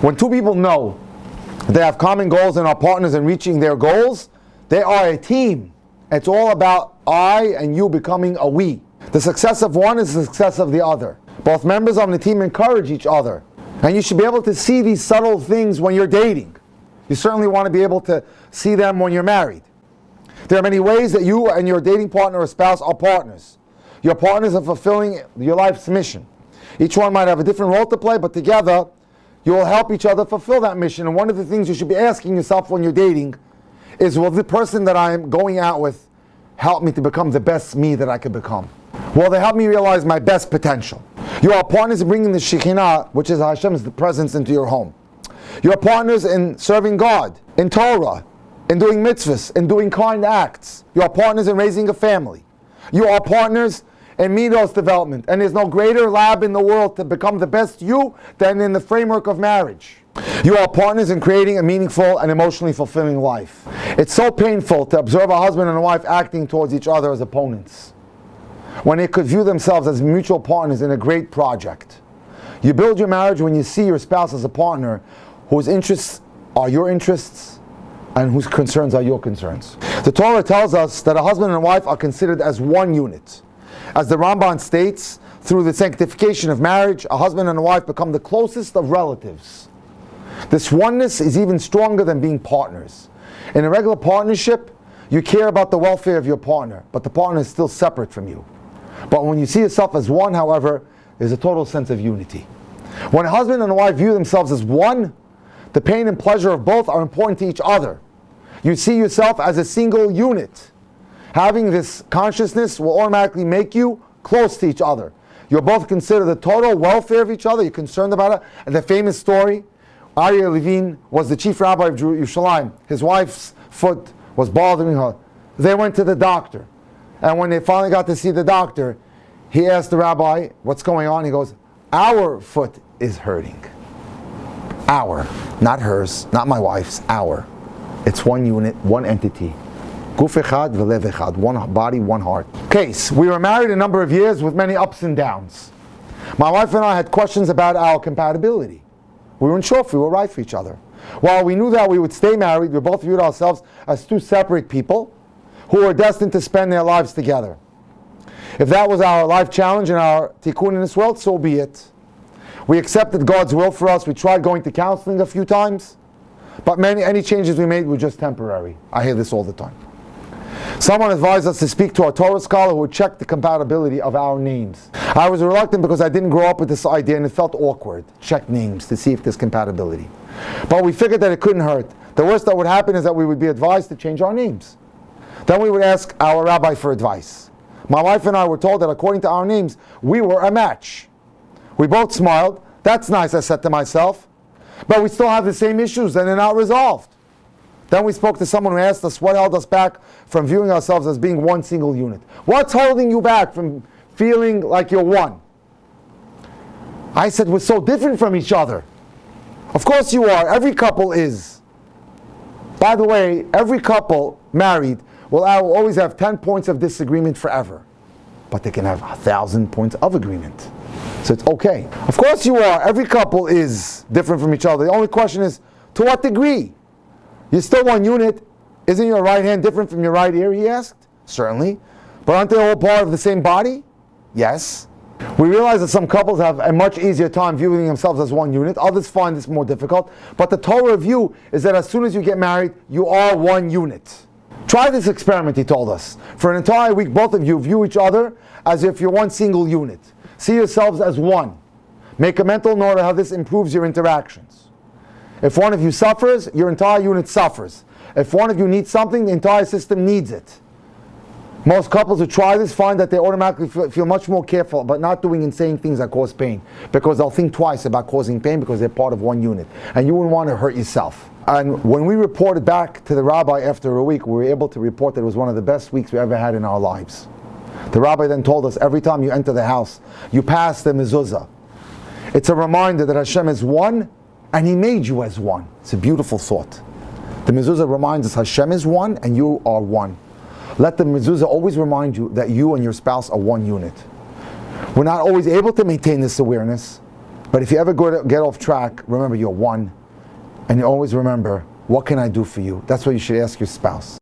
When two people know they have common goals and are partners in reaching their goals, they are a team. It's all about I and you becoming a we. The success of one is the success of the other. Both members of the team encourage each other. And you should be able to see these subtle things when you're dating. You certainly want to be able to see them when you're married. There are many ways that you and your dating partner or spouse are partners. Your partners are fulfilling your life's mission. Each one might have a different role to play, but together you will help each other fulfill that mission. And one of the things you should be asking yourself when you're dating is, will the person that I'm going out with help me to become the best me that I could become? Will they help me realize my best potential? You are partners in bringing the Shekhinah, which is Hashem's presence, into your home. You are partners in serving God, in Torah, in doing mitzvahs, in doing kind acts. You are partners in raising a family. You are partners in midos development. And there's no greater lab in the world to become the best you than in the framework of marriage. You are partners in creating a meaningful and emotionally fulfilling life. It's so painful to observe a husband and a wife acting towards each other as opponents, when they could view themselves as mutual partners in a great project. You build your marriage when you see your spouse as a partner whose interests are your interests and whose concerns are your concerns. The Torah tells us that a husband and a wife are considered as one unit. As the Rambam states, through the sanctification of marriage, a husband and a wife become the closest of relatives. This oneness is even stronger than being partners. In a regular partnership, you care about the welfare of your partner, but the partner is still separate from you. But when you see yourself as one, however, there's a total sense of unity. When a husband and a wife view themselves as one, the pain and pleasure of both are important to each other. You see yourself as a single unit. Having this consciousness will automatically make you close to each other. You'll both consider the total welfare of each other. You're concerned about it. And the famous story, Aryeh Levine was the chief rabbi of Yerushalayim. His wife's foot was bothering her. They went to the doctor. And when they finally got to see the doctor, he asked the rabbi, what's going on? He goes, our foot is hurting. Our, not hers, not my wife's, our. It's one unit, one entity. Guf echad v'lev echad, one body, one heart. Case, we were married a number of years with many ups and downs. My wife and I had questions about our compatibility. We weren't sure if we were right for each other. While we knew that we would stay married, we both viewed ourselves as two separate people who were destined to spend their lives together. If that was our life challenge and our tikkun in this world, so be it. We accepted God's will for us. We tried going to counseling a few times, but any changes we made were just temporary. I hear this all the time. Someone advised us to speak to a Torah scholar who would check the compatibility of our names. I was reluctant because I didn't grow up with this idea and it felt awkward. Check names to see if there's compatibility. But we figured that it couldn't hurt. The worst that would happen is that we would be advised to change our names. Then we would ask our rabbi for advice. My wife and I were told that according to our names, we were a match. We both smiled. That's nice, I said to myself. But we still have the same issues and they're not resolved. Then we spoke to someone who asked us what held us back from viewing ourselves as being one single unit. What's holding you back from feeling like you're one? I said, we're so different from each other. Of course you are. Every couple is. By the way, every couple married will always have 10 points of disagreement forever. But they can have 1,000 points of agreement. So it's okay. Of course you are. Every couple is different from each other. The only question is, to what degree? You're still one unit. Isn't your right hand different from your right ear, he asked? Certainly. But aren't they all part of the same body? Yes. We realize that some couples have a much easier time viewing themselves as one unit. Others find this more difficult. But the Torah view is that as soon as you get married, you are one unit. Try this experiment, he told us. For an entire week, both of you view each other as if you're one single unit. See yourselves as one. Make a mental note of how this improves your interactions. If one of you suffers, your entire unit suffers. If one of you needs something, the entire system needs it. Most couples who try this find that they automatically feel much more careful about not doing and saying things that cause pain, because they'll think twice about causing pain because they're part of one unit. And you wouldn't want to hurt yourself. And when we reported back to the rabbi after a week, we were able to report that it was one of the best weeks we ever had in our lives. The rabbi then told us, every time you enter the house, you pass the mezuzah. It's a reminder that Hashem is one, and He made you as one. It's a beautiful thought. The mezuzah reminds us Hashem is one, and you are one. Let the mezuzah always remind you that you and your spouse are one unit. We're not always able to maintain this awareness, But if you ever get off track, remember you're one, and you always remember, what can I do for you? That's what you should ask your spouse.